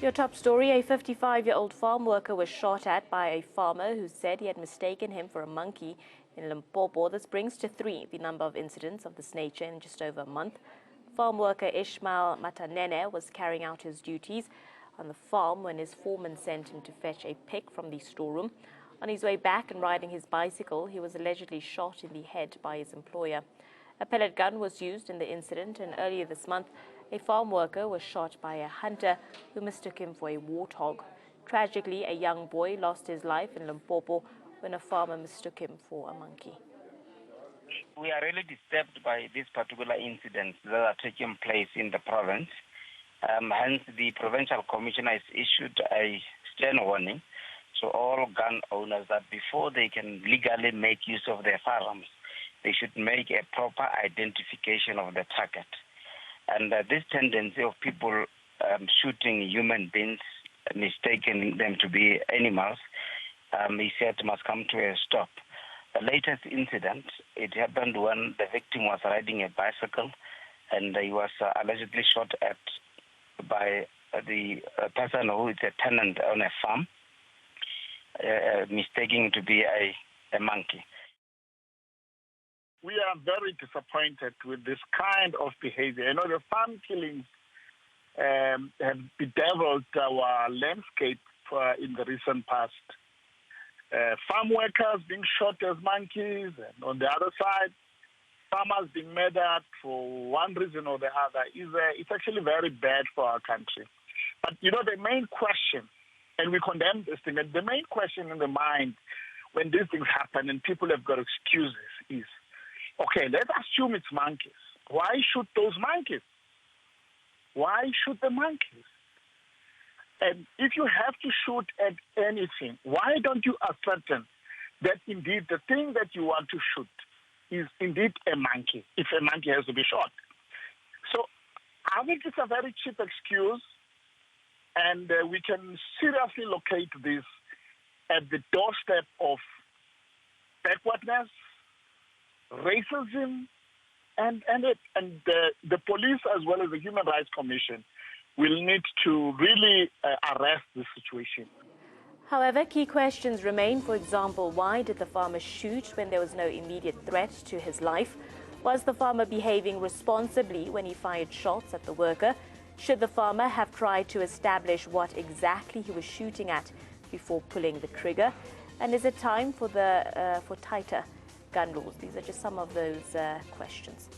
Your top story, a 55-year-old farm worker was shot at by a farmer who said he had mistaken him for a monkey in Limpopo. This brings to 3 the number of incidents of this nature in just over a month. Farm worker Ishmael Matanene was carrying out his duties on the farm when his foreman sent him to fetch a pick from the storeroom. On his way back and riding his bicycle, he was allegedly shot in the head by his employer. A pellet gun was used in the incident, and earlier this month, a farm worker was shot by a hunter who mistook him for a warthog. Tragically, a young boy lost his life in Limpopo when a farmer mistook him for a monkey. We are really disturbed by these particular incidents that are taking place in the province. Hence, the Provincial Commissioner has issued a stern warning to all gun owners that before they can legally make use of their firearms, they should make a proper identification of the target. And this tendency of people shooting human beings, mistaking them to be animals, he said must come to a stop. The latest incident, it happened when the victim was riding a bicycle and he was allegedly shot at by the person who is a tenant on a farm, mistaking to be a monkey. We are very disappointed with this kind of behavior. You know, the farm killings have bedeviled our landscape in the recent past. Farm workers being shot as monkeys, and on the other side, farmers being murdered for one reason or the other. It's actually very bad for our country. But, you know, the main question, and we condemn this thing, and the main question in the mind when these things happen and people have got excuses is, okay, let's assume it's monkeys. Why shoot those monkeys? Why shoot the monkeys? And if you have to shoot at anything, why don't you ascertain that indeed the thing that you want to shoot is indeed a monkey, if a monkey has to be shot? So I think it's a very cheap excuse, and we can seriously locate this at the doorstep of backwardness, racism, and the police as well as the Human Rights Commission will need to really arrest this situation. However, key questions remain. For example, why did the farmer shoot when there was no immediate threat to his life? Was the farmer behaving responsibly when he fired shots at the worker? Should the farmer have tried to establish what exactly he was shooting at before pulling the trigger? And is it time for tighter gun laws? These are just some of those questions.